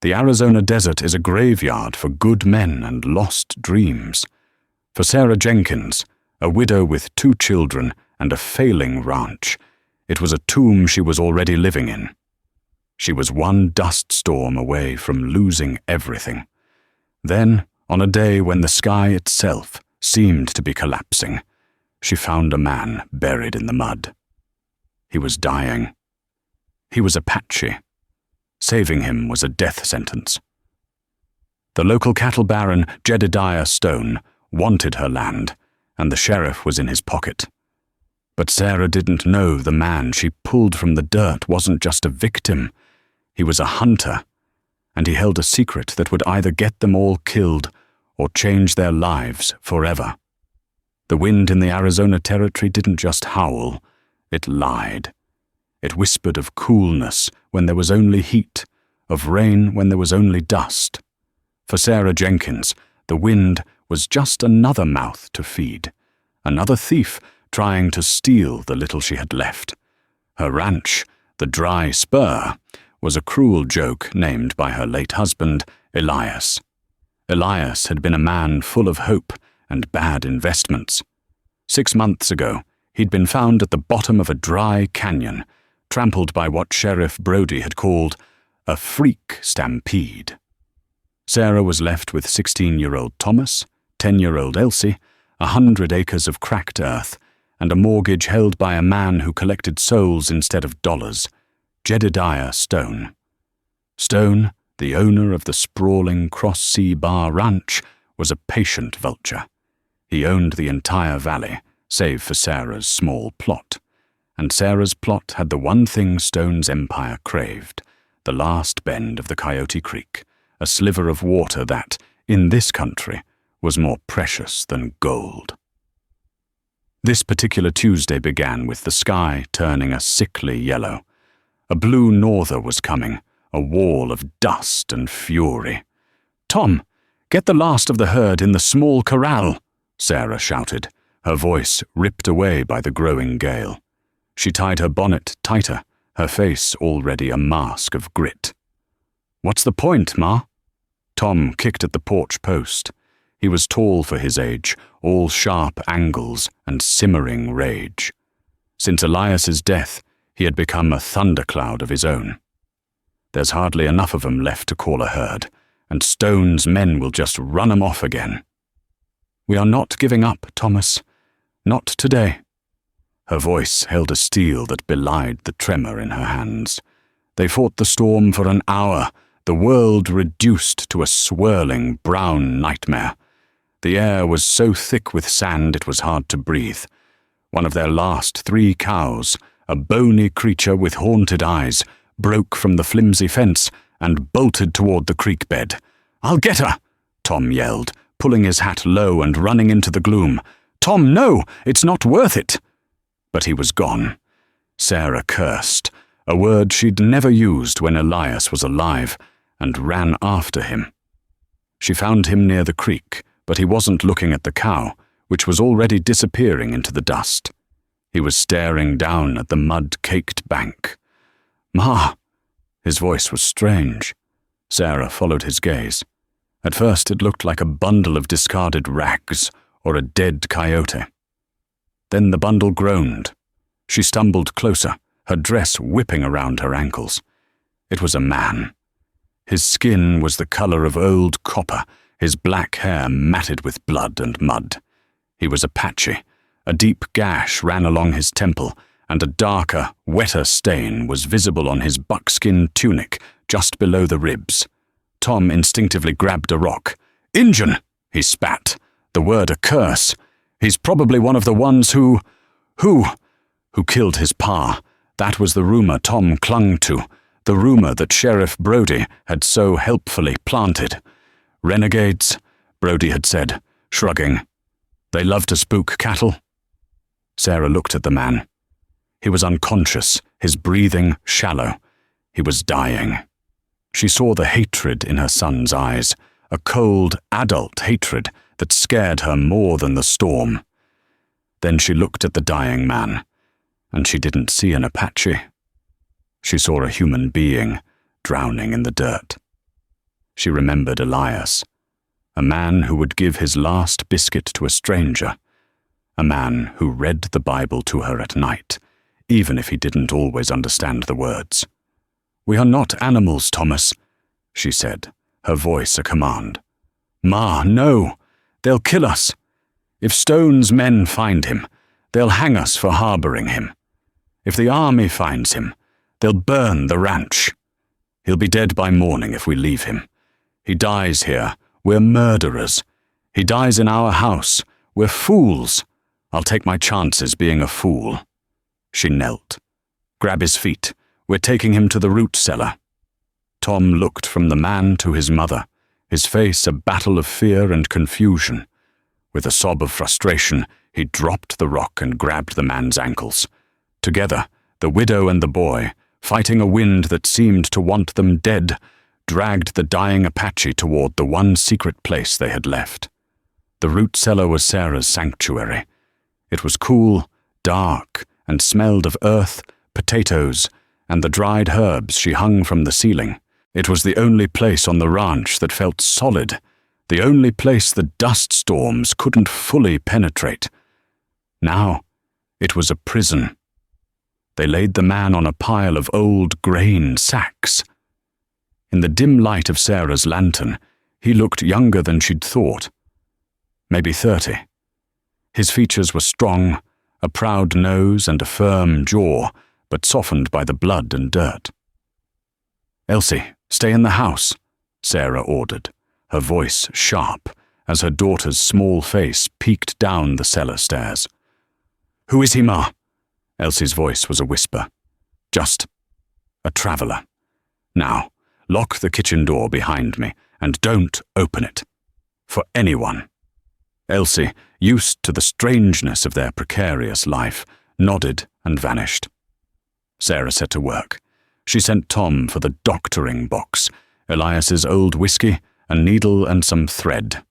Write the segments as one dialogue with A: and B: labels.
A: The Arizona desert is a graveyard for good men and lost dreams. For Sarah Jenkins, a widow with 2 children and a failing ranch, it was a tomb she was already living in. She was one dust storm away from losing everything. Then, on a day when the sky itself seemed to be collapsing, she found a man buried in the mud. He was dying. He was Apache. Saving him was a death sentence. The local cattle baron, Jedediah Stone, wanted her land, and the sheriff was in his pocket. But Sarah didn't know the man she pulled from the dirt wasn't just a victim. He was a hunter, and he held a secret that would either get them all killed or change their lives forever. The wind in the Arizona territory didn't just howl, it lied. It whispered of coolness when there was only heat, of rain when there was only dust. For Sarah Jenkins, the wind was just another mouth to feed, another thief trying to steal the little she had left. Her ranch, the Dry Spur, was a cruel joke named by her late husband, Elias. Elias had been a man full of hope and bad investments. 6 months ago, he'd been found at the bottom of a dry canyon, trampled by what Sheriff Brody had called a freak stampede. Sarah was left with 16-year-old Thomas, 10-year-old Elsie, 100 acres of cracked earth, and a mortgage held by a man who collected souls instead of dollars, Jedediah Stone. Stone, the owner of the sprawling Cross-Sea Bar Ranch, was a patient vulture. He owned the entire valley, save for Sarah's small plot. And Sarah's plot had the one thing Stone's empire craved, the last bend of the Coyote Creek, a sliver of water that, in this country, was more precious than gold. This particular Tuesday began with the sky turning a sickly yellow. A blue norther was coming, a wall of dust and fury. "Tom, get the last of the herd in the small corral," Sarah shouted, her voice ripped away by the growing gale. She tied her bonnet tighter, her face already a mask of grit. "What's the point, Ma?" Tom kicked at the porch post. He was tall for his age, all sharp angles and simmering rage. Since Elias's death, he had become a thundercloud of his own. "There's hardly enough of 'em left to call a herd, and Stone's men will just run 'em off again." "We are not giving up, Thomas. Not today." Her voice held a steel that belied the tremor in her hands. They fought the storm for an hour, the world reduced to a swirling brown nightmare. The air was so thick with sand it was hard to breathe. One of their last 3 cows, a bony creature with haunted eyes, broke from the flimsy fence and bolted toward the creek bed. "I'll get her!" Tom yelled, pulling his hat low and running into the gloom. "Tom, no! It's not worth it!" But he was gone. Sarah cursed, a word she'd never used when Elias was alive, and ran after him. She found him near the creek, but he wasn't looking at the cow, which was already disappearing into the dust. He was staring down at the mud-caked bank. "Ma!" His voice was strange. Sarah followed his gaze. At first it looked like a bundle of discarded rags or a dead coyote. Then the bundle groaned. She stumbled closer, her dress whipping around her ankles. It was a man. His skin was the color of old copper, his black hair matted with blood and mud. He was Apache. A deep gash ran along his temple, and a darker, wetter stain was visible on his buckskin tunic just below the ribs. Tom instinctively grabbed a rock. "Injun!" he spat, the word a curse. "He's probably one of the ones who killed his pa." That was the rumor Tom clung to, the rumor that Sheriff Brody had so helpfully planted. "Renegades," Brody had said, shrugging. "They love to spook cattle." Sarah looked at the man. He was unconscious, his breathing shallow. He was dying. She saw the hatred in her son's eyes, a cold, adult hatred that scared her more than the storm. Then she looked at the dying man, and she didn't see an Apache. She saw a human being drowning in the dirt. She remembered Elias, a man who would give his last biscuit to a stranger, a man who read the Bible to her at night, even if he didn't always understand the words. "We are not animals, Thomas," she said, her voice a command. "Ma, no! They'll kill us. If Stone's men find him, they'll hang us for harboring him. If the army finds him, they'll burn the ranch. He'll be dead by morning if we leave him. He dies here. We're murderers. He dies in our house. We're fools. I'll take my chances being a fool." She knelt. "Grab his feet. We're taking him to the root cellar." Tom looked from the man to his mother, his face a battle of fear and confusion. With a sob of frustration, he dropped the rock and grabbed the man's ankles. Together, the widow and the boy, fighting a wind that seemed to want them dead, dragged the dying Apache toward the one secret place they had left. The root cellar was Sarah's sanctuary. It was cool, dark, and smelled of earth, potatoes, and the dried herbs she hung from the ceiling. It was the only place on the ranch that felt solid, the only place the dust storms couldn't fully penetrate. Now, it was a prison. They laid the man on a pile of old grain sacks. In the dim light of Sarah's lantern, he looked younger than she'd thought. Maybe 30. His features were strong, a proud nose and a firm jaw, but softened by the blood and dirt. "Elsie, stay in the house," Sarah ordered, her voice sharp as her daughter's small face peeked down the cellar stairs. "Who is he, Ma?" Elsie's voice was a whisper. "Just a traveler. Now, lock the kitchen door behind me and don't open it. For anyone." Elsie, used to the strangeness of their precarious life, nodded and vanished. Sarah set to work. She sent Tom for the doctoring box, Elias's old whiskey, a needle and some thread.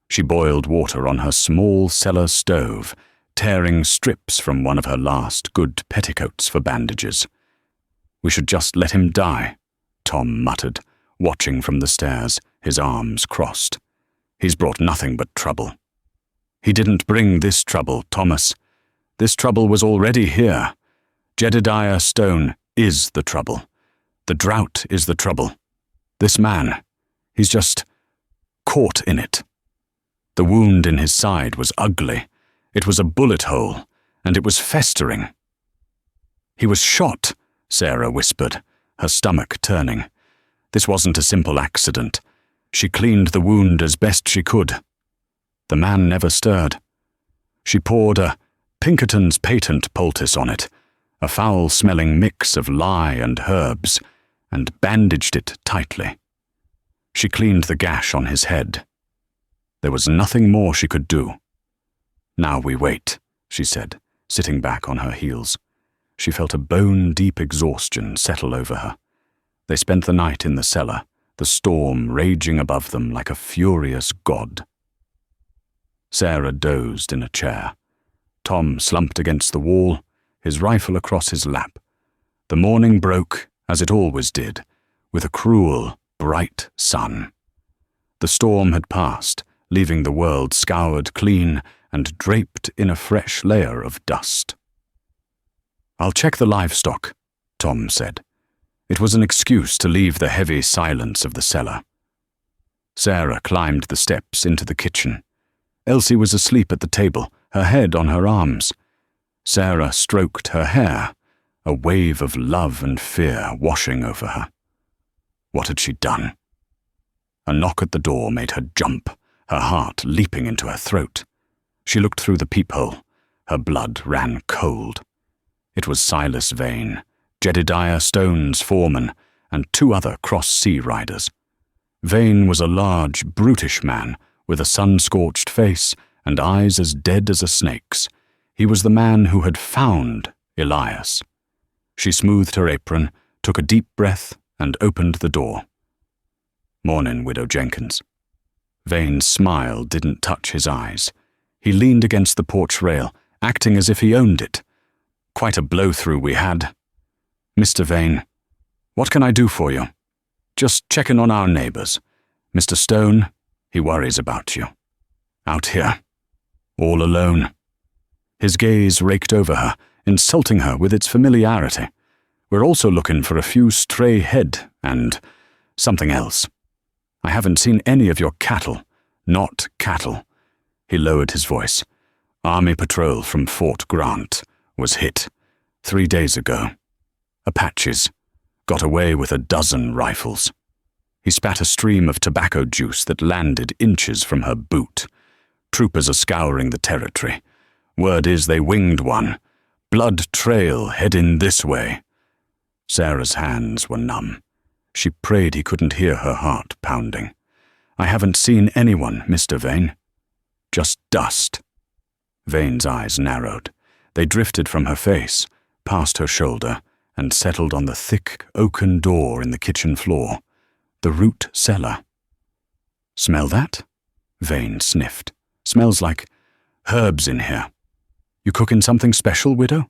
A: She boiled water on her small cellar stove, tearing strips from one of her last good petticoats for bandages. "We should just let him die," Tom muttered, watching from the stairs, his arms crossed. "He's brought nothing but trouble." "He didn't bring this trouble, Thomas. This trouble was already here. Jedediah Stone is the trouble. The drought is the trouble. This man, he's just caught in it." The wound in his side was ugly. It was a bullet hole, and it was festering. "He was shot," Sarah whispered, her stomach turning. This wasn't a simple accident. She cleaned the wound as best she could. The man never stirred. She poured a Pinkerton's patent poultice on it, a foul-smelling mix of lye and herbs, and bandaged it tightly. She cleaned the gash on his head. There was nothing more she could do. "Now we wait," she said, sitting back on her heels. She felt a bone-deep exhaustion settle over her. They spent the night in the cellar, the storm raging above them like a furious god. Sarah dozed in a chair. Tom slumped against the wall, his rifle across his lap. The morning broke, as it always did, with a cruel, bright sun. The storm had passed, leaving the world scoured clean and draped in a fresh layer of dust. "I'll check the livestock," Tom said. It was an excuse to leave the heavy silence of the cellar. Sarah climbed the steps into the kitchen. Elsie was asleep at the table, her head on her arms. Sarah stroked her hair, a wave of love and fear washing over her. What had she done? A knock at the door made her jump, her heart leaping into her throat. She looked through the peephole. Her blood ran cold. It was Silas Vane, Jedediah Stone's foreman, and 2 other cross-sea riders. Vane was a large, brutish man with a sun-scorched face and eyes as dead as a snake's. He was the man who had found Elias. She smoothed her apron, took a deep breath, and opened the door. "Mornin', Widow Jenkins." Vane's smile didn't touch his eyes. He leaned against the porch rail, acting as if he owned it. "Quite a blow-through we had." "Mr. Vane, what can I do for you?" "Just checking on our neighbors. Mr. Stone, he worries about you. Out here, all alone." His gaze raked over her, insulting her with its familiarity. "We're also looking for a few stray head and something else. I haven't seen any of your cattle. Not cattle." He lowered his voice. "Army patrol from Fort Grant was hit 3 days ago. Apaches got away with 12 rifles." He spat a stream of tobacco juice that landed inches from her boot. "Troopers are scouring the territory. Word is they winged one. Blood trail heading this way." Sarah's hands were numb. She prayed he couldn't hear her heart pounding. "I haven't seen anyone, Mr. Vane. Just dust." Vane's eyes narrowed. They drifted from her face, past her shoulder, and settled on the thick oaken door in the kitchen floor. The root cellar. "Smell that?" Vane sniffed. "Smells like herbs in here. You cooking something special, widow?"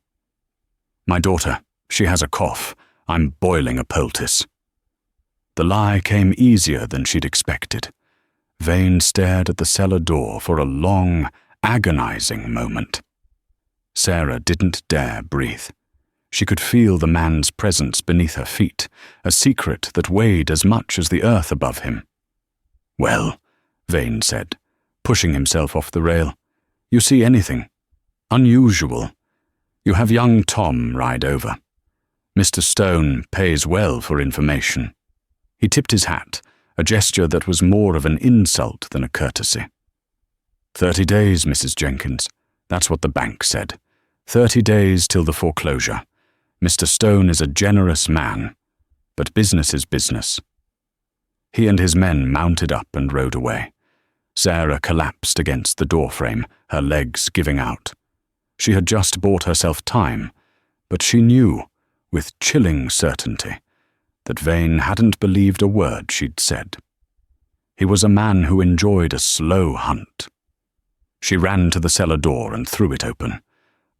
A: "My daughter, she has a cough. I'm boiling a poultice." The lie came easier than she'd expected. Vane stared at the cellar door for a long, agonizing moment. Sarah didn't dare breathe. She could feel the man's presence beneath her feet, a secret that weighed as much as the earth above him. "Well," Vane said, pushing himself off the rail, "you see anything unusual? You have young Tom ride over. Mr. Stone pays well for information." He tipped his hat, a gesture that was more of an insult than a courtesy. 30 days, Mrs. Jenkins. That's what the bank said. 30 days till the foreclosure. Mr. Stone is a generous man, but business is business." He and his men mounted up and rode away. Sarah collapsed against the doorframe, her legs giving out. She had just bought herself time, but she knew, with chilling certainty, that Vane hadn't believed a word she'd said. He was a man who enjoyed a slow hunt. She ran to the cellar door and threw it open.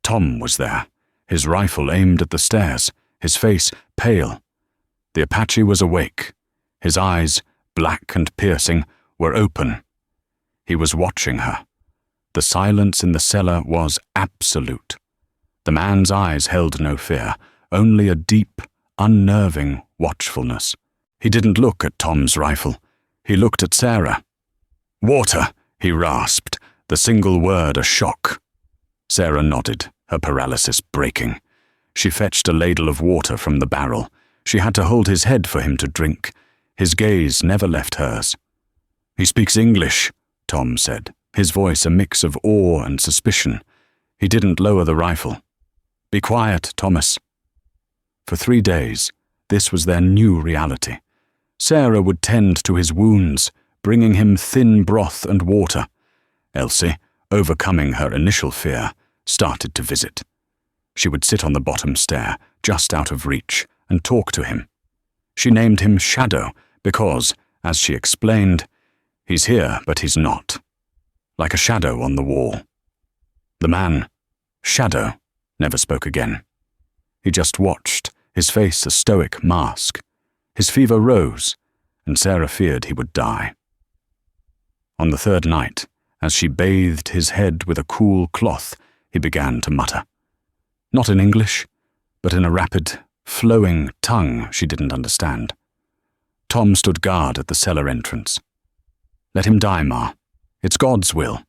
A: Tom was there, his rifle aimed at the stairs, his face pale. The Apache was awake. His eyes, black and piercing, were open. He was watching her. The silence in the cellar was absolute. The man's eyes held no fear, only a deep, unnerving watchfulness. He didn't look at Tom's rifle. He looked at Sarah. "Water," he rasped, the single word a shock. Sarah nodded, her paralysis breaking. She fetched a ladle of water from the barrel. She had to hold his head for him to drink. His gaze never left hers. "He speaks English," Tom said, his voice a mix of awe and suspicion. He didn't lower the rifle. "Be quiet, Thomas." For 3 days, this was their new reality. Sarah would tend to his wounds, bringing him thin broth and water. Elsie, overcoming her initial fear, started to visit. She would sit on the bottom stair, just out of reach, and talk to him. She named him Shadow because, as she explained, he's here but he's not. Like a shadow on the wall. The man, Shadow, never spoke again. He just watched, his face a stoic mask. His fever rose, and Sarah feared he would die. On the 3rd night, as she bathed his head with a cool cloth, he began to mutter. Not in English, but in a rapid, flowing tongue she didn't understand. Tom stood guard at the cellar entrance. "Let him die, Ma. It's God's will."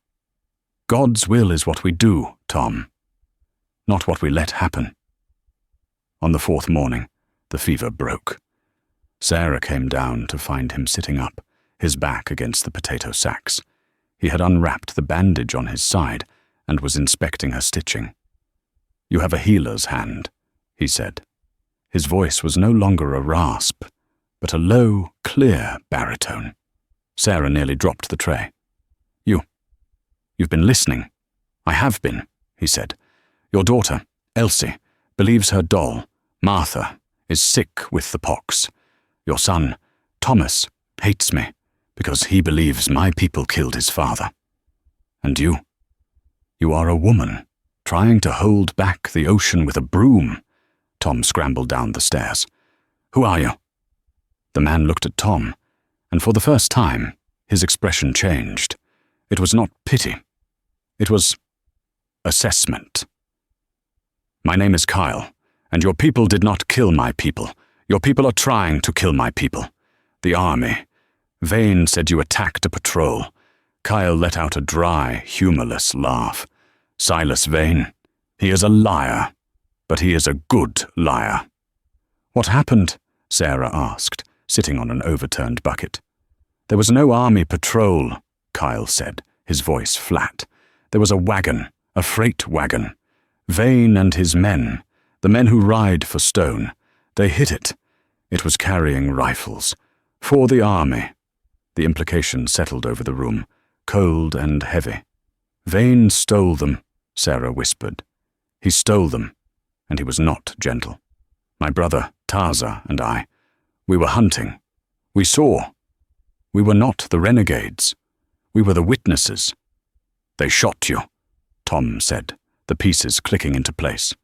A: "God's will is what we do, Tom, not what we let happen." On the 4th morning, the fever broke. Sarah came down to find him sitting up, his back against the potato sacks. He had unwrapped the bandage on his side and was inspecting her stitching. "You have a healer's hand," he said. His voice was no longer a rasp, but a low, clear baritone. Sarah nearly dropped the tray. You've been listening." "I have been," he said. "Your daughter, Elsie, believes her doll, Martha, is sick with the pox. Your son, Thomas, hates me because he believes my people killed his father. And you are a woman, trying to hold back the ocean with a broom." Tom scrambled down the stairs. "Who are you?" The man looked at Tom, and for the first time, his expression changed. It was not pity. It was assessment. "My name is Kyle, and your people did not kill my people. Your people are trying to kill my people. The army. Vane said you attacked a patrol." Kyle let out a dry, humorless laugh. "Silas Vane. He is a liar, but he is a good liar." "What happened?" Sarah asked, sitting on an overturned bucket. "There was no army patrol," Kyle said, his voice flat. "There was a wagon, a freight wagon. Vane and his men, the men who ride for Stone, they hit it. It was carrying rifles. For the army." The implication settled over the room, cold and heavy. "Vane stole them," Sarah whispered. "He stole them, and he was not gentle. My brother, Tarza, and I, we were hunting. We saw. We were not the renegades. We were the witnesses." "They shot you," Tom said, the pieces clicking into place.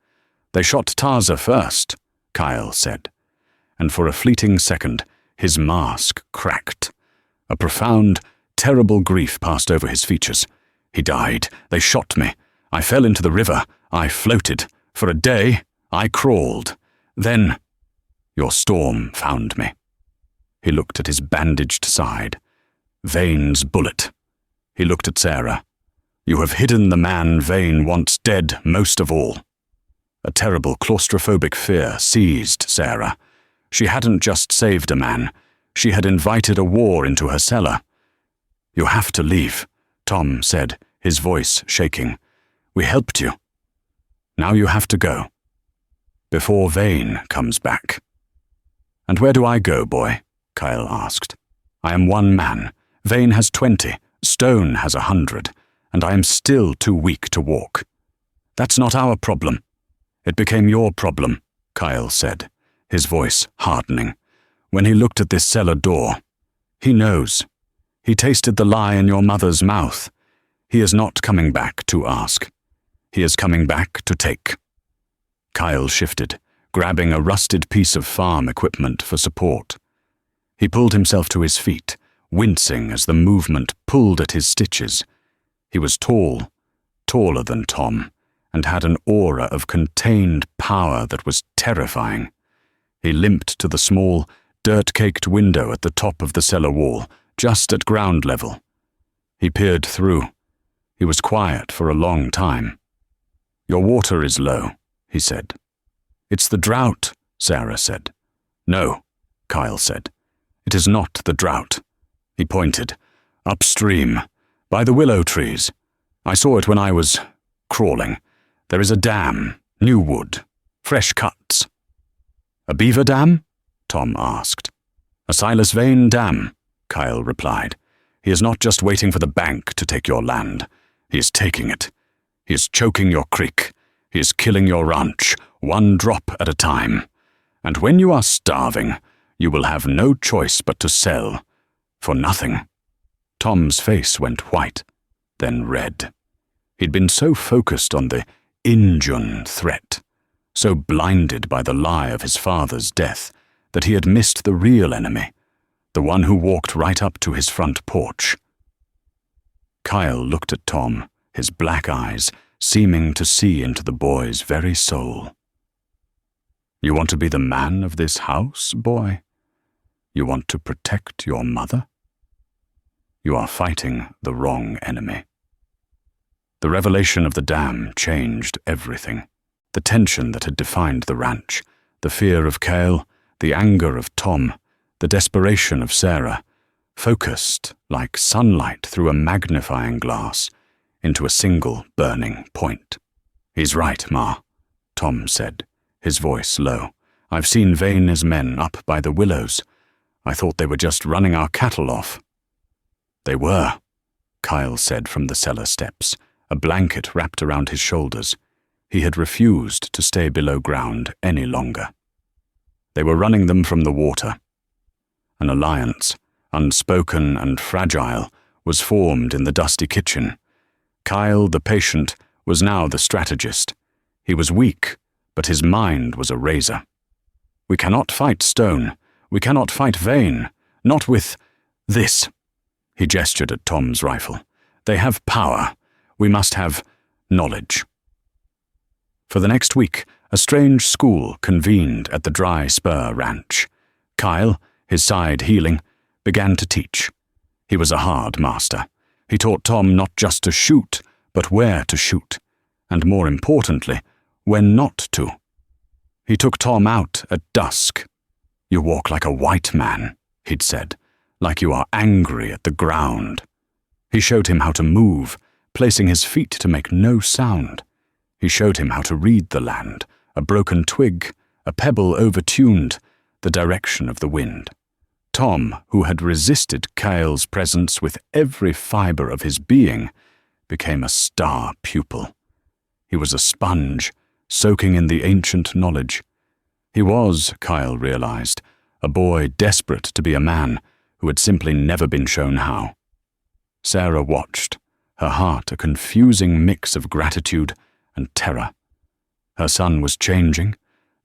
A: "They shot Tarza first," Kyle said. And for a fleeting second, his mask cracked. A profound, terrible grief passed over his features. "He died. They shot me. I fell into the river. I floated. For a day, I crawled. Then, your storm found me." He looked at his bandaged side. "Vane's bullet." He looked at Sarah. "You have hidden the man Vane wants dead most of all." A terrible claustrophobic fear seized Sarah. She hadn't just saved a man. She had invited a war into her cellar. "You have to leave," Tom said, his voice shaking. "We helped you. Now you have to go. Before Vane comes back." "And where do I go, boy?" Kyle asked. "I am one man. Vane has 20. Stone has 100. And I am still too weak to walk." "That's not our problem." "It became your problem," Kyle said, his voice hardening. "When he looked at this cellar door. He knows. He tasted the lie in your mother's mouth. He is not coming back to ask. He is coming back to take." Kyle shifted, grabbing a rusted piece of farm equipment for support. He pulled himself to his feet, wincing as the movement pulled at his stitches. He was tall, taller than Tom, and had an aura of contained power that was terrifying. He limped to the small, dirt-caked window at the top of the cellar wall, just at ground level. He peered through. He was quiet for a long time. "Your water is low," he said. "It's the drought," Sarah said. "No," Kyle said. "It is not the drought." He pointed. "Upstream, by the willow trees. I saw it when I was crawling. There is a dam, new wood, fresh cuts." "A beaver dam?" Tom asked. "A Silas Vane dam," Kyle replied. "He is not just waiting for the bank to take your land. He is taking it. He is choking your creek. He is killing your ranch, one drop at a time. And when you are starving, you will have no choice but to sell. For nothing." Tom's face went white, then red. He'd been so focused on the Injun threat, so blinded by the lie of his father's death, that he had missed the real enemy, the one who walked right up to his front porch. Kyle looked at Tom, his black eyes seeming to see into the boy's very soul. "You want to be the man of this house, boy? You want to protect your mother? You are fighting the wrong enemy." The revelation of the dam changed everything. The tension that had defined the ranch, the fear of Kyle, the anger of Tom, the desperation of Sarah, focused like sunlight through a magnifying glass into a single burning point. "He's right, Ma," Tom said, his voice low. "I've seen Vane's men up by the willows. I thought they were just running our cattle off." "They were," Kyle said from the cellar steps, a blanket wrapped around his shoulders. He had refused to stay below ground any longer. They were running them from the water. An alliance, unspoken and fragile, was formed in the dusty kitchen. Kyle, the patient, was now the strategist. He was weak, but his mind was a razor. "We cannot fight Stone. We cannot fight Vane. Not with This. He gestured at Tom's rifle. They have power. We must have knowledge. For the next week, a strange school convened at the Dry Spur Ranch. Kyle, his side healing, began to teach. He was a hard master. He taught Tom not just to shoot, but where to shoot, and more importantly, when not to. He took Tom out at dusk. You walk like a white man, he'd said, like you are angry at the ground. He showed him how to move, placing his feet to make no sound. He showed him how to read the land, a broken twig, a pebble overtuned, the direction of the wind. Tom, who had resisted Kyle's presence with every fiber of his being, became a star pupil. He was a sponge, soaking in the ancient knowledge. He was, Kyle realized, a boy desperate to be a man who had simply never been shown how. Sarah watched, her heart a confusing mix of gratitude and terror. Her son was changing.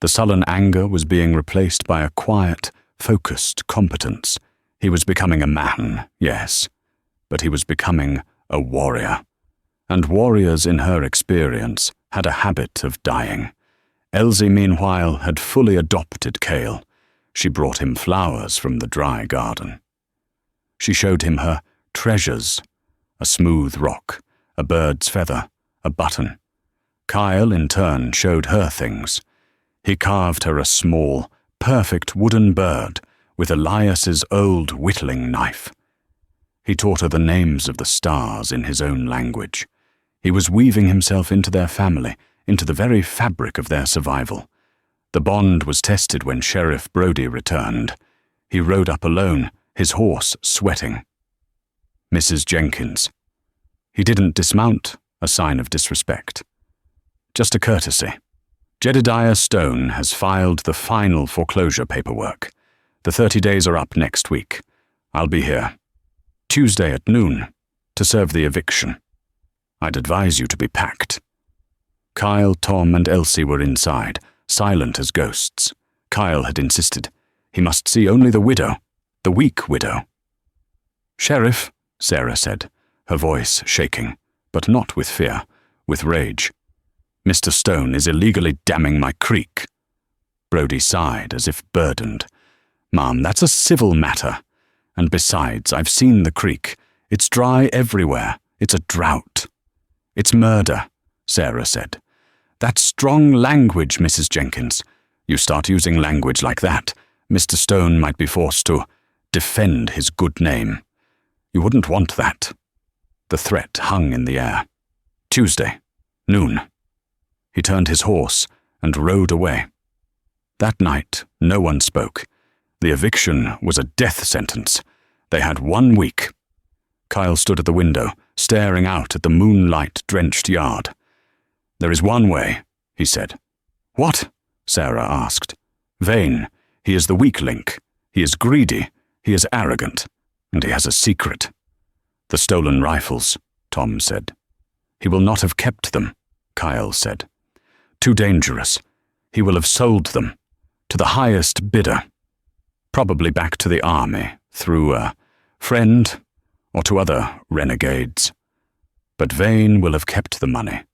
A: The sullen anger was being replaced by a quiet, focused competence. He was becoming a man, yes, but he was becoming a warrior. And warriors, in her experience, had a habit of dying. Elsie, meanwhile, had fully adopted Cale. She brought him flowers from the dry garden. She showed him her treasures, a smooth rock, a bird's feather, a button. Kyle, in turn, showed her things. He carved her a small, perfect wooden bird with Elias's old whittling knife. He taught her the names of the stars in his own language. He was weaving himself into their family, into the very fabric of their survival. The bond was tested when Sheriff Brody returned. He rode up alone, his horse sweating. Mrs. Jenkins. He didn't dismount, a sign of disrespect. Just a courtesy. Jedediah Stone has filed the final foreclosure paperwork. The 30 days are up next week. I'll be here. Tuesday at noon, to serve the eviction. I'd advise you to be packed. Kyle, Tom, and Elsie were inside, silent as ghosts. Kyle had insisted. He must see only the widow, the weak widow. Sheriff, Sarah said, her voice shaking, but not with fear, with rage. Mr. Stone is illegally damming my creek. Brody sighed as if burdened. Ma'am, that's a civil matter. And besides, I've seen the creek. It's dry everywhere. It's a drought. It's murder, Sarah said. That's strong language, Mrs. Jenkins. You start using language like that, Mr. Stone might be forced to defend his good name. You wouldn't want that. The threat hung in the air. Tuesday, noon. He turned his horse and rode away. That night, no one spoke. The eviction was a death sentence. They had 1 week. Kyle stood at the window, staring out at the moonlight-drenched yard. There is one way, he said. What? Sarah asked. Vain. He is the weak link. He is greedy. He is arrogant. And he has a secret. The stolen rifles, Tom said. He will not have kept them, Kyle said. Too dangerous. He will have sold them. To the highest bidder. Probably back to the army, through a friend, or to other renegades. But Vane will have kept the money.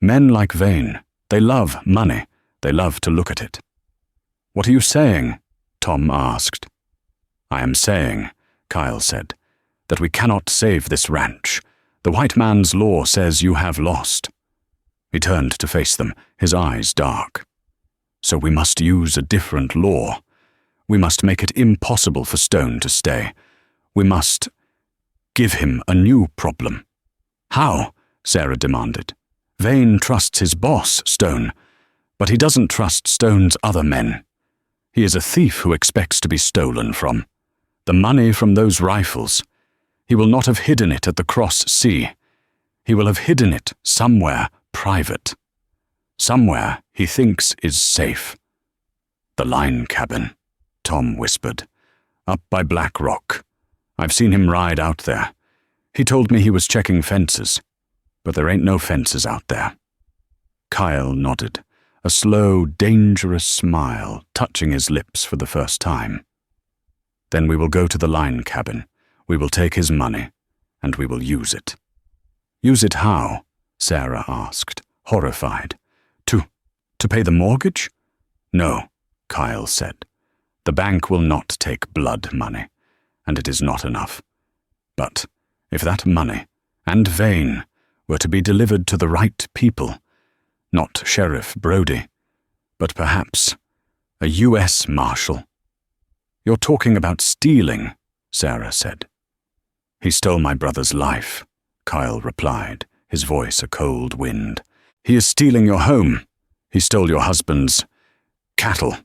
A: Men like Vane, they love money. They love to look at it. What are you saying? Tom asked. I am saying, Kyle said, that we cannot save this ranch. The white man's law says you have lost. He turned to face them, his eyes dark. So we must use a different law. We must make it impossible for Stone to stay. We must give him a new problem. How? Sarah demanded. Vane trusts his boss, Stone, but he doesn't trust Stone's other men. He is a thief who expects to be stolen from. The money from those rifles. He will not have hidden it at the Cross Sea. He will have hidden it somewhere private. Somewhere he thinks is safe. The line cabin, Tom whispered. Up by Black Rock. I've seen him ride out there. He told me he was checking fences, but there ain't no fences out there. Kyle nodded, a slow, dangerous smile touching his lips for the first time. Then we will go to the line cabin. We will take his money, and we will use it." "Use it how?" Sarah asked, horrified. To pay the mortgage?" "No," Kyle said. "The bank will not take blood money, and it is not enough. But if that money, and Vane, were to be delivered to the right people, not Sheriff Brody, but perhaps a U.S. Marshal." "You're talking about stealing," Sarah said. "He stole my brother's life," Kyle replied, his voice a cold wind. "He is stealing your home. He stole your husband's cattle."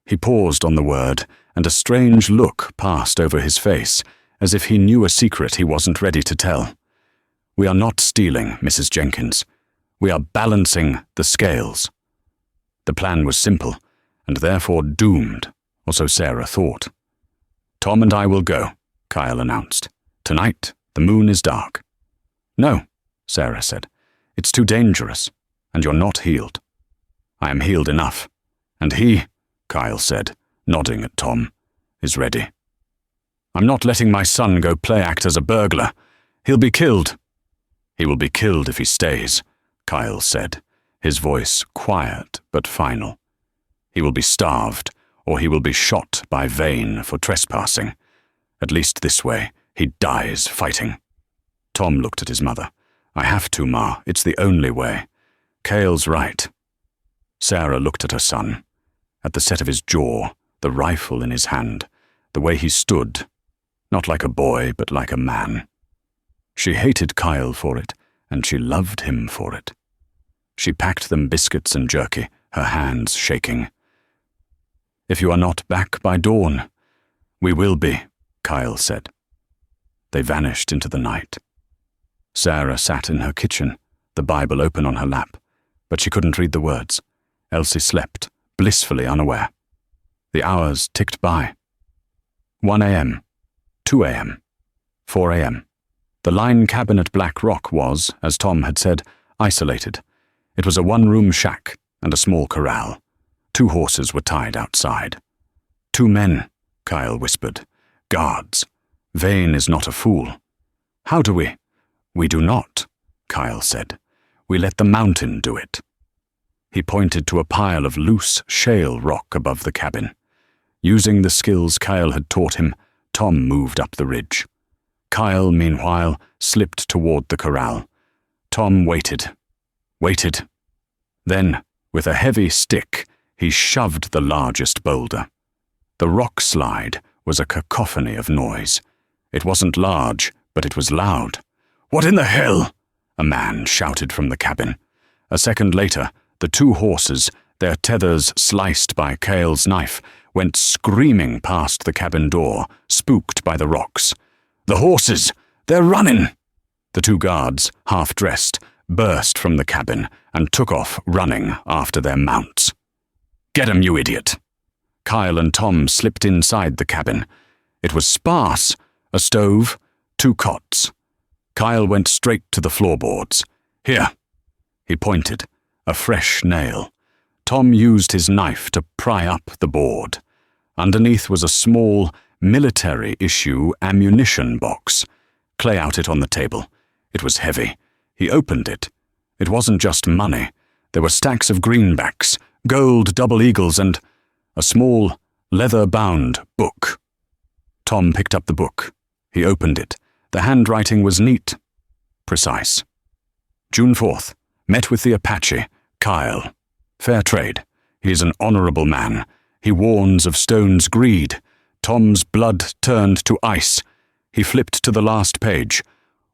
A: He paused on the word, and a strange look passed over his face, as if he knew a secret he wasn't ready to tell. "We are not stealing, Mrs. Jenkins. We are balancing the scales." The plan was simple, and therefore doomed, or so Sarah thought. "Tom and I will go," Kyle announced. "Tonight, the moon is dark." "No," Sarah said. "It's too dangerous, and you're not healed." "I am healed enough. And he," Kyle said, nodding at Tom, "is ready." "I'm not letting my son go play act as a burglar. He'll be killed." "He will be killed if he stays," Kyle said, his voice quiet but final. "He will be starved, or he will be shot by Vane for trespassing. At least this way, he dies fighting." Tom looked at his mother. "I have to, Ma. It's the only way. Cale's right." Sarah looked at her son, at the set of his jaw, the rifle in his hand, the way he stood, not like a boy, but like a man. She hated Kyle for it, and she loved him for it. She packed them biscuits and jerky, her hands shaking. "If you are not back by dawn, we will be," Kyle said. They vanished into the night. Sarah sat in her kitchen, the Bible open on her lap, but she couldn't read the words. Elsie slept, blissfully unaware. The hours ticked by. 1 a.m., 2 a.m., 4 a.m. The line cabin at Black Rock was, as Tom had said, isolated. It was a one-room shack and a small corral. 2 horses were tied outside. 2 men, Kyle whispered. Guards. Vane is not a fool. "How do we?" "We do not," Kyle said. "We let the mountain do it." He pointed to a pile of loose shale rock above the cabin. Using the skills Kyle had taught him, Tom moved up the ridge. Kyle, meanwhile, slipped toward the corral. Tom waited. Then, with a heavy stick, he shoved the largest boulder. The rock slide was a cacophony of noise. It wasn't large, but it was loud. "What in the hell?" a man shouted from the cabin. A second later, the 2 horses, their tethers sliced by Cale's knife, went screaming past the cabin door, spooked by the rocks. "The horses! They're running!" The 2 guards, half-dressed, burst from the cabin and took off running after their mounts. "Get 'em, you idiot!" Kyle and Tom slipped inside the cabin. It was sparse, a stove, 2 cots. Kyle went straight to the floorboards. "Here." He pointed, a fresh nail. Tom used his knife to pry up the board. Underneath was a small, military-issue ammunition box. Clay out it on the table. It was heavy. He opened it. It wasn't just money. There were stacks of greenbacks, gold double eagles, and a small, leather-bound book. Tom picked up the book. He opened it. The handwriting was neat, precise. June 4th. Met with the Apache, Kyle. Fair trade. He is an honorable man. He warns of Stone's greed. Tom's blood turned to ice. He flipped to the last page.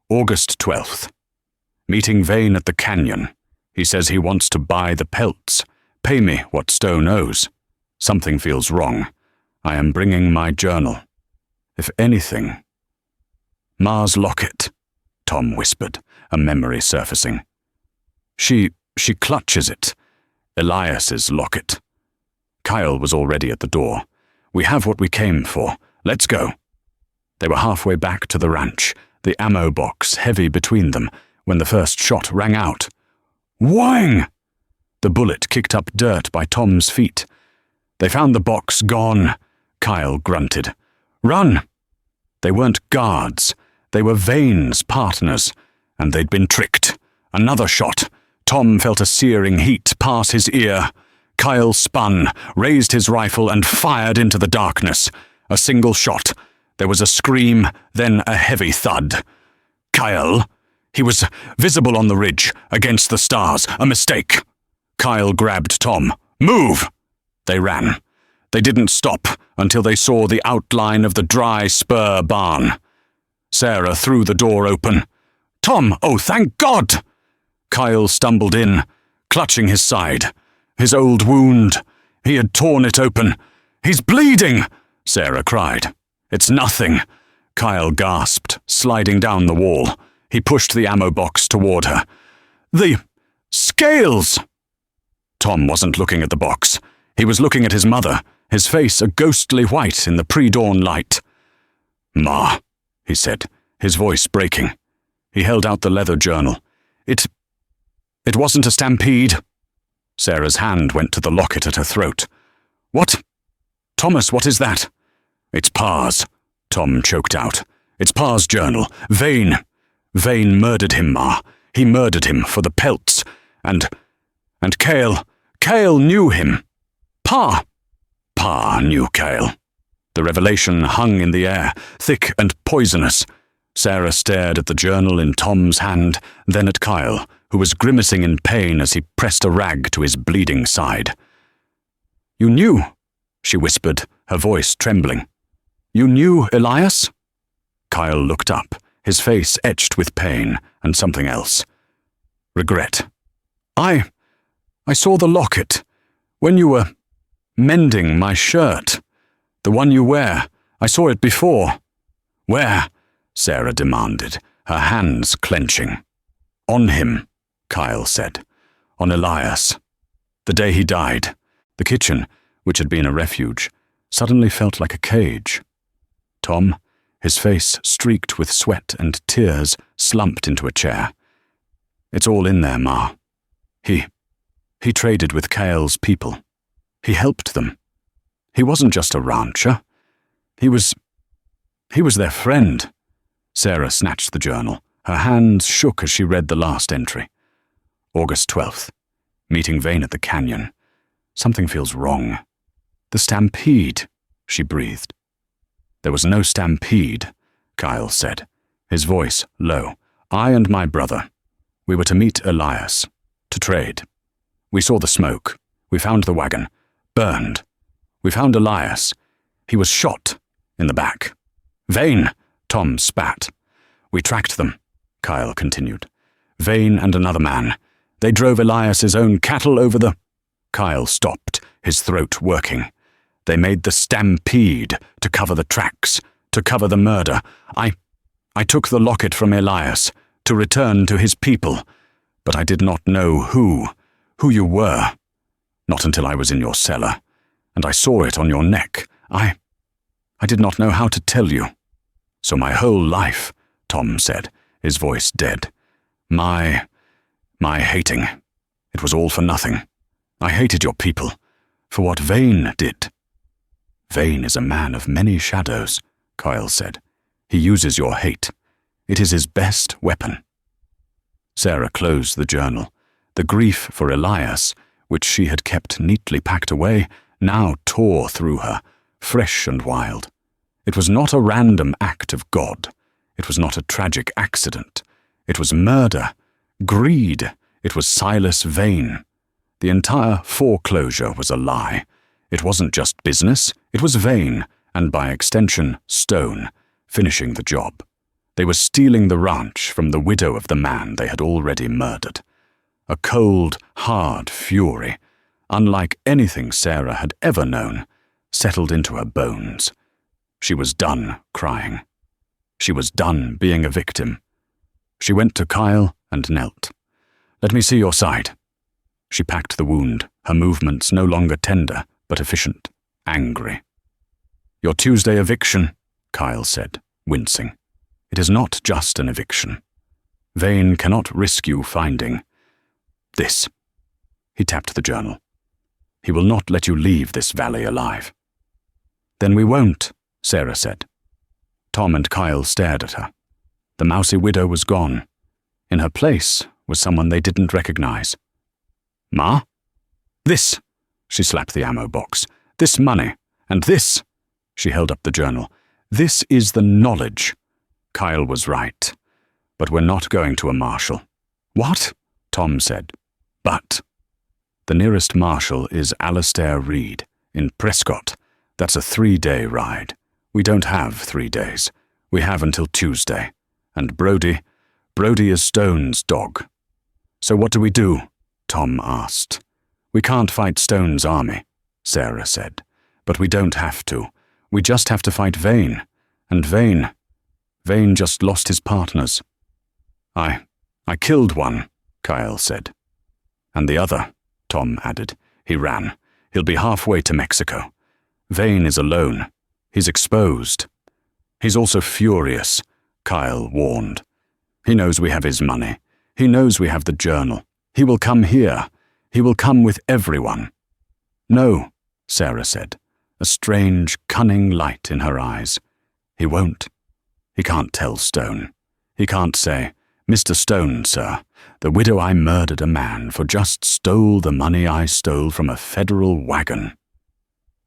A: August 12th. Meeting Vane at the canyon. He says he wants to buy the pelts. Pay me what Stone owes. Something feels wrong. I am bringing my journal. If anything... "Ma's locket," Tom whispered, a memory surfacing. She clutches it. Elias's locket. Kyle was already at the door. "We have what we came for. Let's go." They were halfway back to the ranch, the ammo box heavy between them, when the first shot rang out. Whang! The bullet kicked up dirt by Tom's feet. "They found the box gone," Kyle grunted. "Run!" They weren't guards. They were Vane's partners, and they'd been tricked. Another shot. Tom felt a searing heat pass his ear. Kyle spun, raised his rifle, and fired into the darkness. A single shot. There was a scream, then a heavy thud. Kyle! He was visible on the ridge, against the stars. A mistake. Kyle grabbed Tom. Move! They ran. They didn't stop until they saw the outline of the dry spur barn. Sarah threw the door open. Tom! Oh, thank God! Kyle stumbled in, clutching his side. His old wound. He had torn it open. He's bleeding! Sarah cried. It's nothing. Kyle gasped, sliding down the wall. He pushed the ammo box toward her. The scales! Tom wasn't looking at the box. He was looking at his mother, his face a ghostly white in the pre-dawn light. Ma, he said, his voice breaking. He held out the leather journal. It wasn't a stampede. Sarah's hand went to the locket at her throat. What? Thomas, what is that? It's Pa's, Tom choked out. It's Pa's journal. Vane. Vane murdered him, Ma. He murdered him for the pelts. And Cale. Cale knew him. Pa knew Cale. The revelation hung in the air, thick and poisonous. Sarah stared at the journal in Tom's hand, then at Kyle, who was grimacing in pain as he pressed a rag to his bleeding side. You knew, she whispered, her voice trembling. You knew Elias? Kyle looked up, his face etched with pain and something else. Regret. I saw the locket when you were mending my shirt. The one you wear. I saw it before. Where? Sarah demanded, her hands clenching. On him, Kyle said. On Elias. The day he died, the kitchen, which had been a refuge, suddenly felt like a cage. Tom, his face streaked with sweat and tears, slumped into a chair. It's all in there, Ma. He traded with Cale's people. He helped them. He wasn't just a rancher. He was their friend. Sarah snatched the journal. Her hands shook as she read the last entry. August 12th. Meeting Vane at the canyon. Something feels wrong. The stampede, she breathed. There was no stampede, Kyle said, his voice low. I and my brother. We were to meet Elias, to trade. We saw the smoke. We found the wagon. Burned. We found Elias. He was shot in the back. Vane, Tom spat. We tracked them, Kyle continued. Vane and another man. They drove Elias's own cattle over the... Kyle stopped, his throat working. They made the stampede to cover the tracks, to cover the murder. I took the locket from Elias to return to his people, but I did not know who you were. Not until I was in your cellar, and I saw it on your neck. I did not know how to tell you. So my whole life, Tom said, his voice dead. My hating. It was all for nothing. I hated your people, for what Vane did. Vane is a man of many shadows, Kyle said. He uses your hate. It is his best weapon. Sarah closed the journal. The grief for Elias, which she had kept neatly packed away, now tore through her, fresh and wild. It was not a random act of God. It was not a tragic accident. It was murder, greed. It was Silas Vane. The entire foreclosure was a lie. It wasn't just business, it was Vane, and by extension, Stone, finishing the job. They were stealing the ranch from the widow of the man they had already murdered. A cold, hard fury, unlike anything Sarah had ever known, settled into her bones. She was done crying. She was done being a victim. She went to Kyle and knelt. Let me see your side. She packed the wound, her movements no longer tender, but efficient, angry. Your Tuesday eviction, Kyle said, wincing. It is not just an eviction. Vane cannot risk you finding this. He tapped the journal. He will not let you leave this valley alive. Then we won't, Sarah said. Tom and Kyle stared at her. The mousy widow was gone. In her place was someone they didn't recognize. "Ma? This," she slapped the ammo box. "This money. And this," she held up the journal. "This is the knowledge." Kyle was right. "But we're not going to a marshal." "What?" Tom said. "But. The nearest marshal is Alastair Reed, in Prescott. That's a 3-day ride. We don't have 3 days. We have until Tuesday. And Brody is Stone's dog." "So what do we do?" Tom asked. "We can't fight Stone's army," Sarah said. "But we don't have to. We just have to fight Vane. And Vane just lost his partners." I killed one," Kyle said. "And the other," Tom added. "He ran. He'll be halfway to Mexico. Vane is alone. He's exposed." "He's also furious," Kyle warned. "He knows we have his money. He knows we have the journal. He will come here. He will come with everyone." "No," Sarah said, a strange, cunning light in her eyes. "He won't. He can't tell Stone. He can't say, 'Mr. Stone, sir, the widow I murdered a man for just stole the money I stole from a federal wagon.'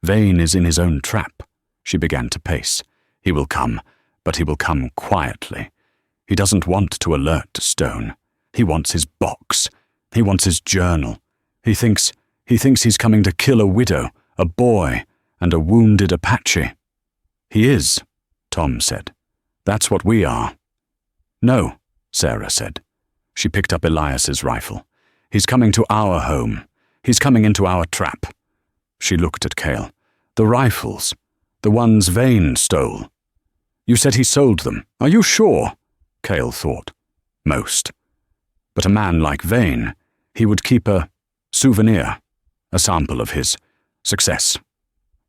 A: Vane is in his own trap." She began to pace. "He will come, but he will come quietly. He doesn't want to alert Stone. He wants his box. He wants his journal. He thinks he's coming to kill a widow, a boy, and a wounded Apache." "He is," Tom said. "That's what we are." "No," Sarah said. She picked up Elias's rifle. "He's coming to our home. He's coming into our trap." She looked at Cale. "The rifles. The ones Vane stole." "You said he sold them. Are you sure?" Cale thought. "Most. But a man like Vane, he would keep a souvenir, a sample of his success."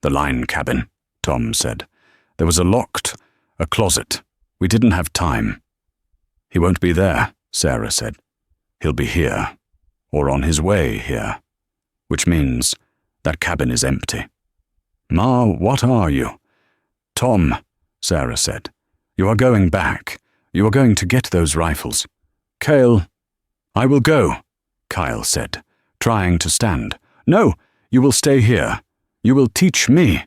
A: "The line cabin," Tom said. "There was a closet. We didn't have time." "He won't be there," Sarah said. "He'll be here, or on his way here, which means that cabin is empty." "Ma, what are you?" "Tom," Sarah said. "You are going back. You are going to get those rifles." "Cale." "I will go," Kyle said, trying to stand. "No, you will stay here. You will teach me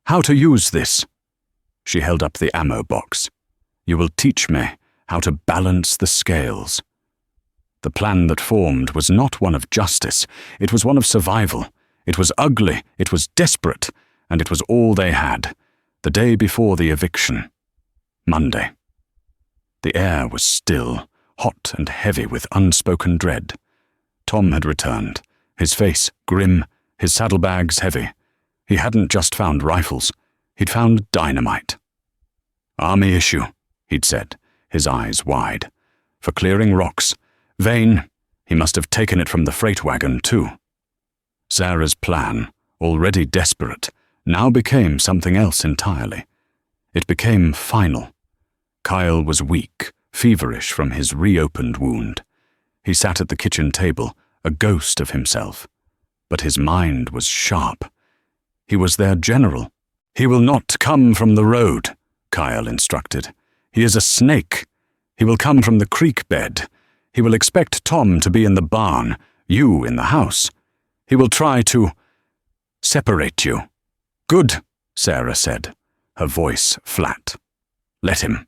A: how to use this." She held up the ammo box. "You will teach me how to balance the scales." The plan that formed was not one of justice. It was one of survival. It was ugly. It was desperate. And it was all they had. The day before the eviction. Monday. The air was still, hot and heavy with unspoken dread. Tom had returned, his face grim, his saddlebags heavy. He hadn't just found rifles. He'd found dynamite. "Army issue," he'd said, his eyes wide. "For clearing rocks. Vane, he must have taken it from the freight wagon, too." Sarah's plan, already desperate, now became something else entirely. It became final. Kyle was weak, feverish from his reopened wound. He sat at the kitchen table, a ghost of himself. But his mind was sharp. He was their general. "He will not come from the road," Kyle instructed. "He is a snake. He will come from the creek bed. He will expect Tom to be in the barn, you in the house. He will try to separate you." "Good," Sarah said, her voice flat. "Let him."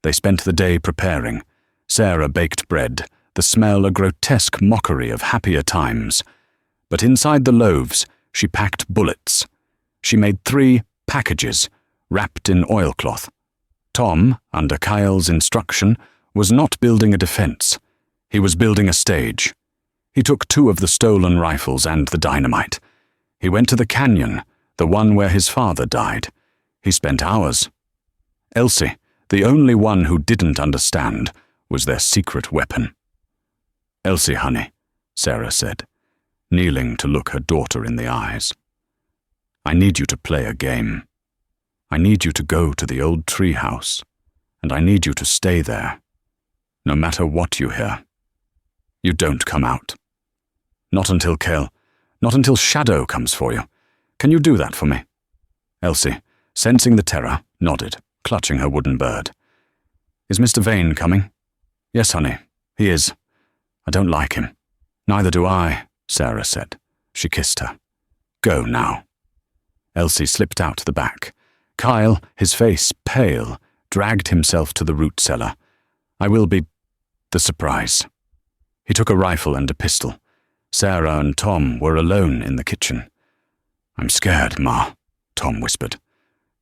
A: They spent the day preparing. Sarah baked bread, the smell a grotesque mockery of happier times. But inside the loaves, she packed bullets. She made 3 packages, wrapped in oilcloth. Tom, under Kyle's instruction, was not building a defense. He was building a stage. He took 2 of the stolen rifles and the dynamite. He went to the canyon, the one where his father died. He spent hours. Elsie, the only one who didn't understand, was their secret weapon. "Elsie, honey," Sarah said, kneeling to look her daughter in the eyes. "I need you to play a game. I need you to go to the old tree house, and I need you to stay there, no matter what you hear. You don't come out. Not until Shadow comes for you. Can you do that for me?" Elsie, sensing the terror, nodded. clutching her wooden bird. "Is Mr. Vane coming?" "Yes, honey, he is. I don't like him." "Neither do I," Sarah said. She kissed her. "Go now." Elsie slipped out the back. Kyle, his face pale, dragged himself to the root cellar. "I will be the surprise." He took a rifle and a pistol. Sarah and Tom were alone in the kitchen. "I'm scared, Ma," Tom whispered.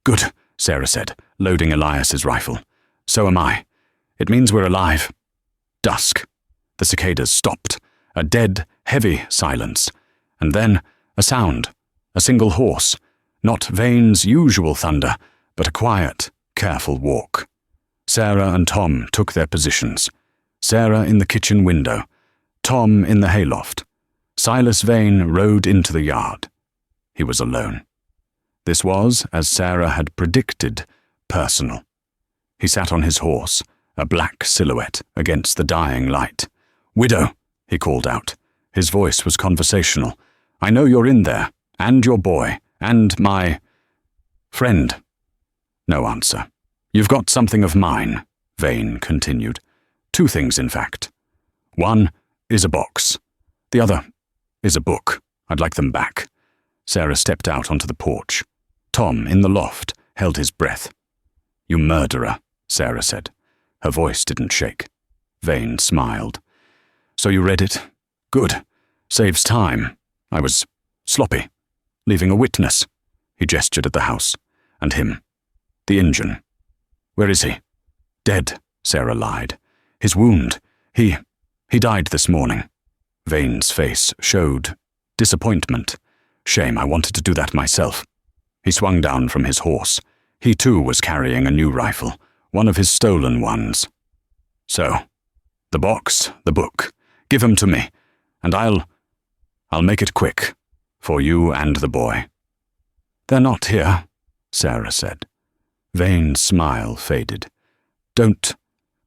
A: "Good," Sarah said, loading Elias's rifle. "So am I. It means we're alive." Dusk. The cicadas stopped. A dead, heavy silence. And then a sound. A single horse. Not Vane's usual thunder, but a quiet, careful walk. Sarah and Tom took their positions. Sarah in the kitchen window. Tom in the hayloft. Silas Vane rode into the yard. He was alone. This was, as Sarah had predicted, personal. He sat on his horse, a black silhouette against the dying light. "Widow," he called out. His voice was conversational. "I know you're in there, and your boy, and my friend." No answer. "You've got something of mine," Vane continued. "Two things, in fact. One is a box. The other is a book. I'd like them back." Sarah stepped out onto the porch. Tom, in the loft, held his breath. "You murderer," Sarah said. Her voice didn't shake. Vane smiled. "So you read it? Good. Saves time. I was sloppy. Leaving a witness." He gestured at the house. "And him. The engine. Where is he?" "Dead," Sarah lied. "His wound. He died this morning." Vane's face showed disappointment. "Shame, I wanted to do that myself." He swung down from his horse. He too was carrying a new rifle, one of his stolen ones. "So, the box, the book. Give 'em to me, and I'll make it quick, for you and the boy." "They're not here," Sarah said. Vane's smile faded. "Don't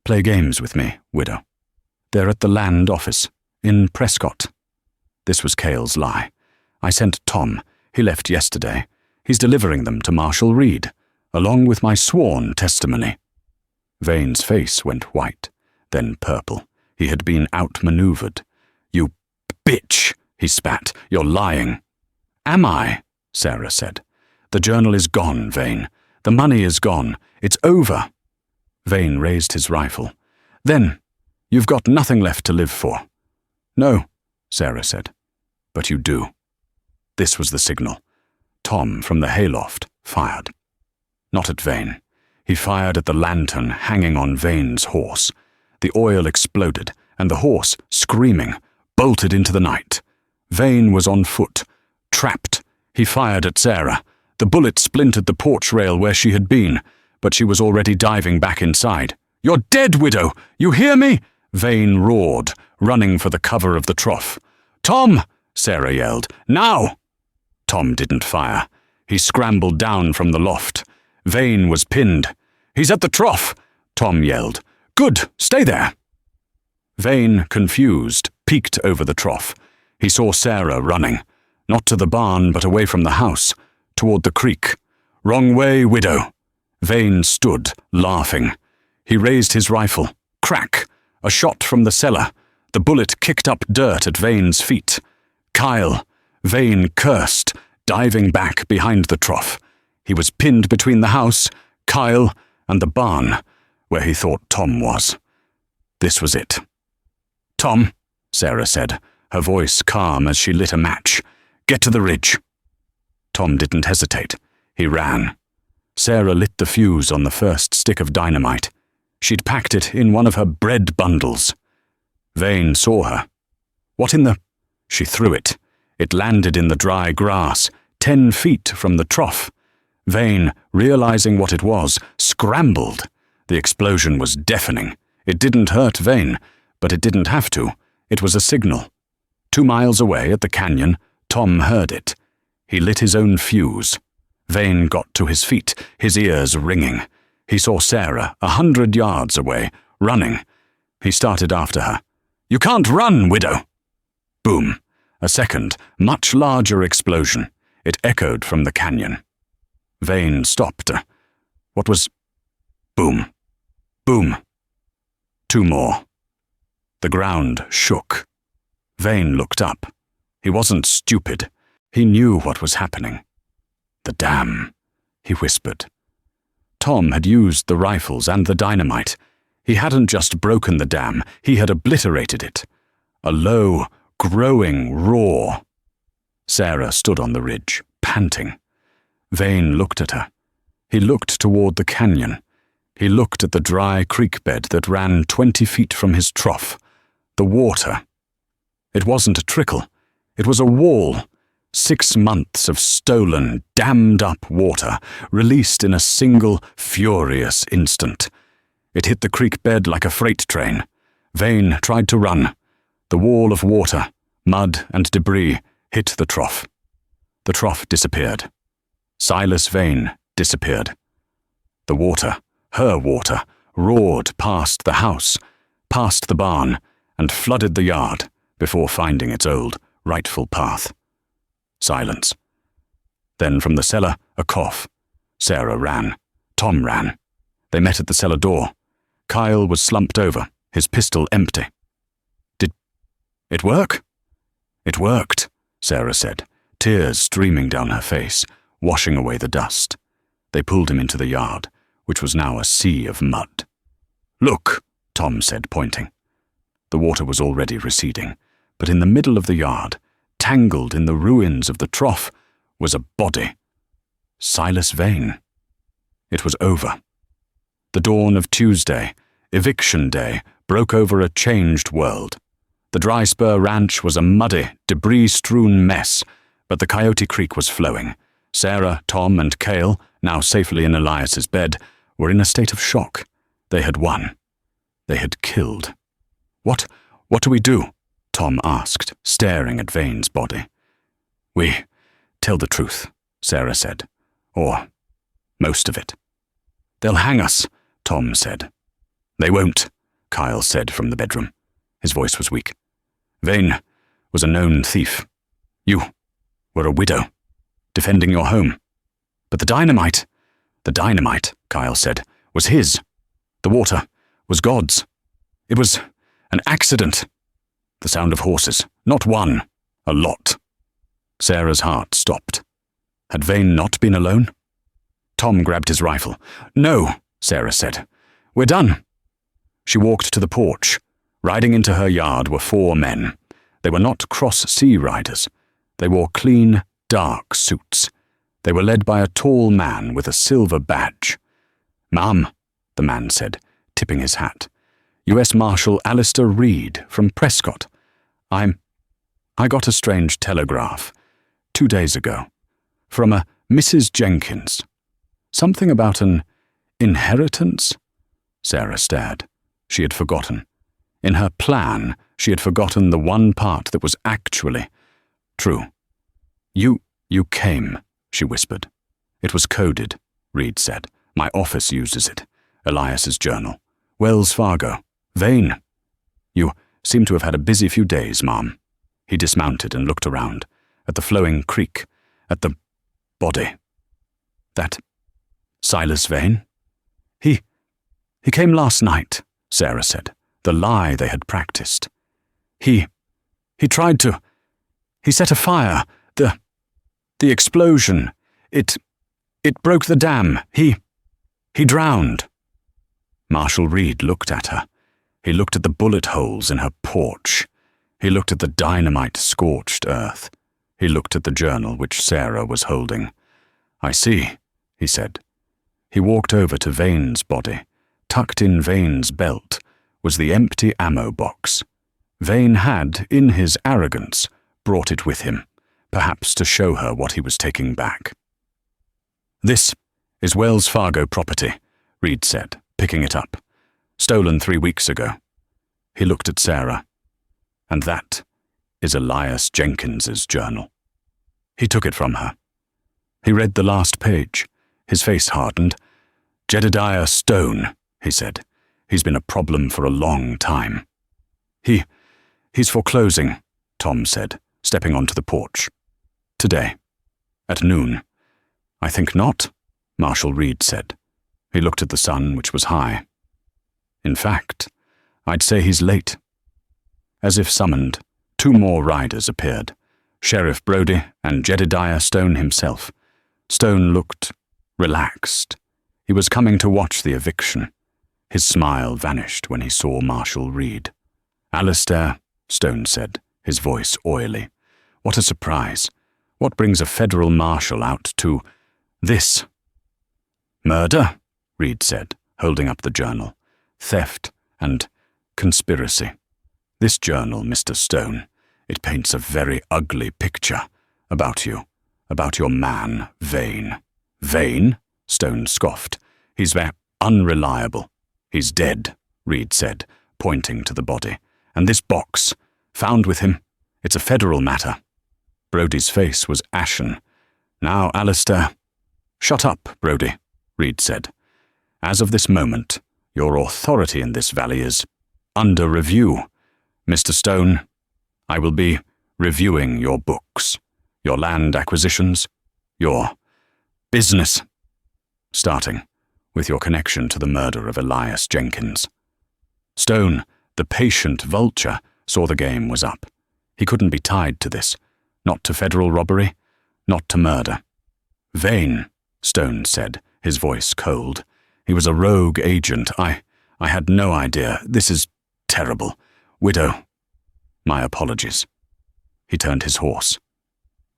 A: play games with me, widow. They're at the land office, in Prescott." This was Cale's lie. "I sent Tom. He left yesterday. He's delivering them to Marshal Reed, along with my sworn testimony." Vane's face went white, then purple. He had been outmaneuvered. "You bitch," he spat. "You're lying." "Am I?" Sarah said. "The journal is gone, Vane. The money is gone. It's over." Vane raised his rifle. "Then, you've got nothing left to live for." "No," Sarah said. "But you do." This was the signal. Tom, from the hayloft, fired. Not at Vane. He fired at the lantern hanging on Vane's horse. The oil exploded, and the horse, screaming, bolted into the night. Vane was on foot, trapped. He fired at Sarah. The bullet splintered the porch rail where she had been, but she was already diving back inside. "You're dead, widow! You hear me?" Vane roared, running for the cover of the trough. "Tom!" Sarah yelled. "Now!" Tom didn't fire. He scrambled down from the loft. Vane was pinned. "He's at the trough!" Tom yelled. "Good! Stay there!" Vane, confused, peeked over the trough. He saw Sarah running, not to the barn but away from the house, toward the creek. "Wrong way, widow!" Vane stood, laughing. He raised his rifle. Crack! A shot from the cellar. The bullet kicked up dirt at Vane's feet. "Kyle!" Vane cursed, diving back behind the trough. He was pinned between the house, Kyle, and the barn, where he thought Tom was. This was it. "Tom," Sarah said, her voice calm as she lit a match. "Get to the ridge." Tom didn't hesitate. He ran. Sarah lit the fuse on the first stick of dynamite. She'd packed it in one of her bread bundles. Vane saw her. "What in the—" She threw it. It landed in the dry grass, 10 feet from the trough. Vane, realizing what it was, scrambled. The explosion was deafening. It didn't hurt Vane, but it didn't have to. It was a signal. 2 miles away at the canyon, Tom heard it. He lit his own fuse. Vane got to his feet, his ears ringing. He saw Sarah, 100 yards away, running. He started after her. "You can't run, widow!" Boom. A second, much larger explosion. It echoed from the canyon. Vane stopped. What was Boom. Boom. 2 more. The ground shook. Vane looked up. He wasn't stupid. He knew what was happening. "The dam," he whispered. Tom had used the rifles and the dynamite. He hadn't just broken the dam, he had obliterated it. A low, growing roar. Sarah stood on the ridge, panting. Vane looked at her. He looked toward the canyon. He looked at the dry creek bed that ran 20 feet from his trough. The water. It wasn't a trickle. It was a wall. 6 months of stolen, dammed-up water, released in a single, furious instant. It hit the creek bed like a freight train. Vane tried to run. The wall of water, mud and debris, hit the trough. The trough disappeared. Silas Vane disappeared. The water, her water, roared past the house, past the barn, and flooded the yard before finding its old, rightful path. Silence. Then from the cellar, a cough. Sarah ran. Tom ran. They met at the cellar door. Kyle was slumped over, his pistol empty. "Did it work?" "It worked," Sarah said, tears streaming down her face, washing away the dust. They pulled him into the yard, which was now a sea of mud. "Look," Tom said, pointing. The water was already receding, but in the middle of the yard, tangled in the ruins of the trough, was a body. Silas Vane. It was over. The dawn of Tuesday, eviction day, broke over a changed world. The Dry Spur Ranch was a muddy, debris-strewn mess, but the Coyote Creek was flowing. Sarah, Tom, and Cale, now safely in Elias's bed, were in a state of shock. They had won. They had killed. What do we do?" Tom asked, staring at Vane's body. "We tell the truth," Sarah said. "Or most of it." "They'll hang us," Tom said. "They won't," Kyle said from the bedroom. His voice was weak. "Vane was a known thief. You were a widow, defending your home. But the dynamite, Kyle said, was his. The water was God's. It was an accident. The sound of horses, not one, a lot." Sarah's heart stopped. Had Vane not been alone? Tom grabbed his rifle. "No," Sarah said. "We're done." She walked to the porch. Riding into her yard were 4 men. They were not cross-sea riders. They wore clean, dark suits. They were led by a tall man with a silver badge. "Ma'am," the man said, tipping his hat. "U.S. Marshal Alistair Reed from Prescott. I got a strange telegraph 2 days ago from a Mrs. Jenkins. Something about an inheritance?" Sarah stared. She had forgotten. In her plan, she had forgotten the one part that was actually true. You came," she whispered. "It was coded," Reed said. "My office uses it. Elias's journal. Wells Fargo. Vane. You seem to have had a busy few days, Mom." He dismounted and looked around, at the flowing creek, at the body. "That Silas Vane? He came last night," Sarah said, the lie they had practiced. He tried to. He set a fire. The explosion. It broke the dam. He drowned." Marshal Reed looked at her. He looked at the bullet holes in her porch. He looked at the dynamite-scorched earth. He looked at the journal which Sarah was holding. "I see," he said. He walked over to Vane's body. Tucked in Vane's belt was the empty ammo box. Vane had, in his arrogance, brought it with him, perhaps to show her what he was taking back. "This is Wells Fargo property," Reed said, picking it up. "Stolen 3 weeks ago." He looked at Sarah. "And that is Elias Jenkins's journal." He took it from her. He read the last page. His face hardened. "Jedediah Stone," he said. "He's been a problem for a long time." He's foreclosing," Tom said, stepping onto the porch. "Today. At noon." "I think not," Marshal Reed said. He looked at the sun, which was high. In fact, I'd say he's late. As if summoned, 2 more riders appeared, Sheriff Brodie and Jedediah Stone himself. Stone looked relaxed. He was coming to watch the eviction. His smile vanished when he saw Marshal Reed. "Alistair," Stone said, his voice oily. "What a surprise. What brings a federal marshal out to this?" "Murder," Reed said, holding up the journal. "Theft and conspiracy. This journal, Mr. Stone, it paints a very ugly picture about you, about your man, Vane." "Vane?" Stone scoffed. "He's unreliable." "He's dead," Reed said, pointing to the body. "And this box, found with him, it's a federal matter." Brodie's face was ashen. "Now, Alistair—" "Shut up, Brodie," Reed said. "As of this moment, your authority in this valley is under review. Mr. Stone, I will be reviewing your books, your land acquisitions, your business, starting with your connection to the murder of Elias Jenkins." Stone, the patient vulture, saw the game was up. He couldn't be tied to this, not to federal robbery, not to murder. "Vane," Stone said, his voice cold. "He was a rogue agent. I had no idea. This is terrible. Widow, my apologies." He turned his horse.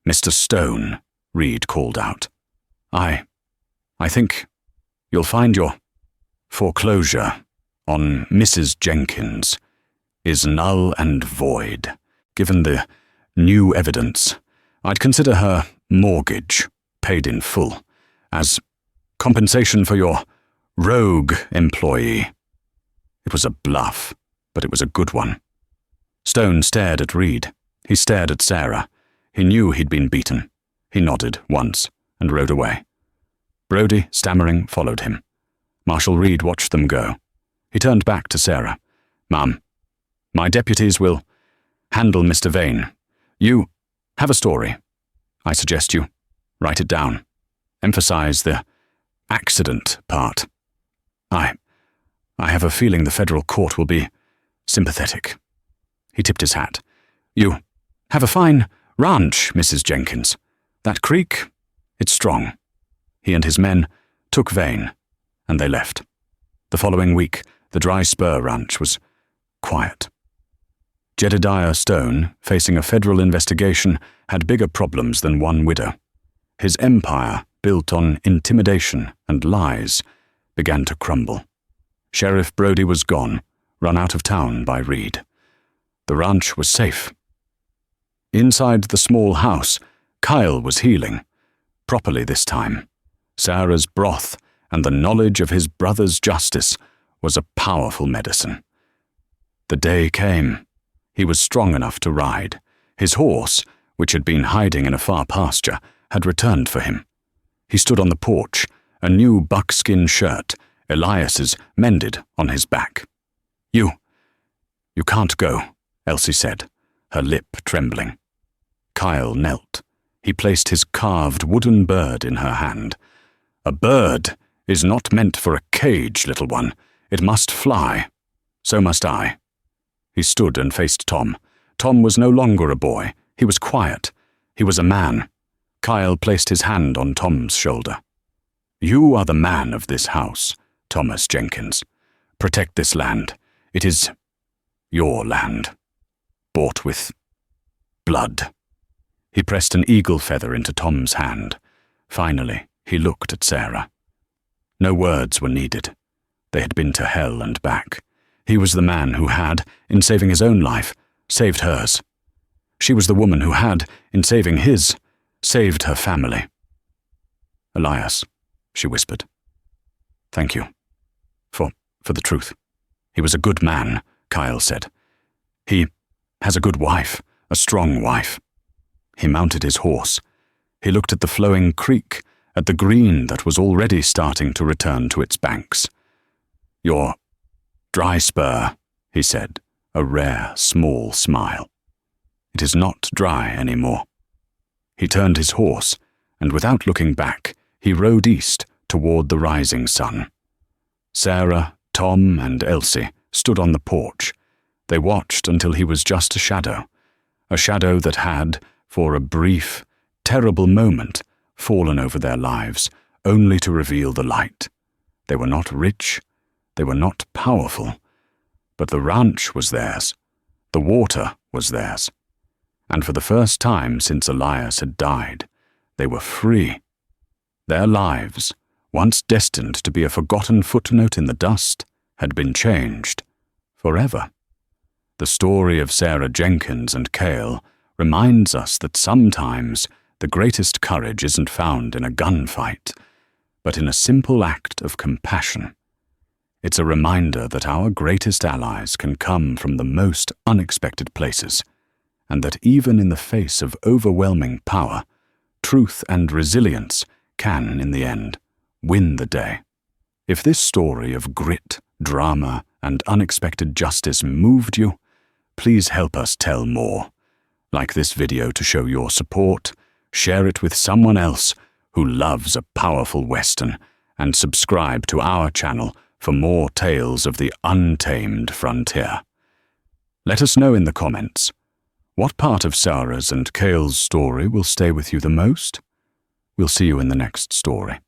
A: "Mr. Stone," Reed called out. I think you'll find your foreclosure on Mrs. Jenkins is null and void, given the new evidence. I'd consider her mortgage, paid in full, as compensation for your rogue employee." It was a bluff, but it was a good one. Stone stared at Reed. He stared at Sarah. He knew he'd been beaten. He nodded once and rode away. Brodie, stammering, followed him. Marshal Reed watched them go. He turned back to Sarah. "Ma'am, my deputies will handle Mr. Vane. You have a story. I suggest you write it down. Emphasize the accident part. I have a feeling the federal court will be sympathetic." He tipped his hat. "You have a fine ranch, Mrs. Jenkins. That creek, it's strong." He and his men took Vane, and they left. The following week, the Dry Spur Ranch was quiet. Jedediah Stone, facing a federal investigation, had bigger problems than one widow. His empire, built on intimidation and lies, began to crumble. Sheriff Brodie was gone, run out of town by Reed. The ranch was safe. Inside the small house, Kyle was healing, properly this time. Sarah's broth and the knowledge of his brother's justice was a powerful medicine. The day came. He was strong enough to ride. His horse, which had been hiding in a far pasture, had returned for him. He stood on the porch, a new buckskin shirt, Elias's, mended on his back. You can't go," Elsie said, her lip trembling. Kyle knelt. He placed his carved wooden bird in her hand. "A bird is not meant for a cage, little one. It must fly. So must I." He stood and faced Tom. Tom was no longer a boy. He was quiet. He was a man. Kyle placed his hand on Tom's shoulder. "You are the man of this house, Thomas Jenkins. Protect this land. It is your land, bought with blood." He pressed an eagle feather into Tom's hand. Finally, he looked at Sarah. No words were needed. They had been to hell and back. He was the man who had, in saving his own life, saved hers. She was the woman who had, in saving his, saved her family. "Elias," she whispered. "Thank you. For the truth. He was a good man," Kyle said. "He has a good wife, a strong wife." He mounted his horse. He looked at the flowing creek, at the green that was already starting to return to its banks. "Your Dry Spur," he said, a rare, small smile. "It is not dry anymore." He turned his horse, and without looking back, he rode east toward the rising sun. Sarah, Tom, and Elsie stood on the porch. They watched until he was just a shadow that had, for a brief, terrible moment, fallen over their lives, only to reveal the light. They were not rich, they were not powerful, but the ranch was theirs, the water was theirs, and for the first time since Elias had died, they were free. Their lives, once destined to be a forgotten footnote in the dust, had been changed forever. The story of Sarah Jenkins and Cale reminds us that sometimes the greatest courage isn't found in a gunfight, but in a simple act of compassion. It's a reminder that our greatest allies can come from the most unexpected places, and that even in the face of overwhelming power, truth and resilience can, in the end, win the day. If this story of grit, drama, and unexpected justice moved you, please help us tell more. Like this video to show your support, share it with someone else who loves a powerful Western, and subscribe to our channel for more tales of the untamed frontier. Let us know in the comments, what part of Sarah's and Cale's story will stay with you the most? We'll see you in the next story.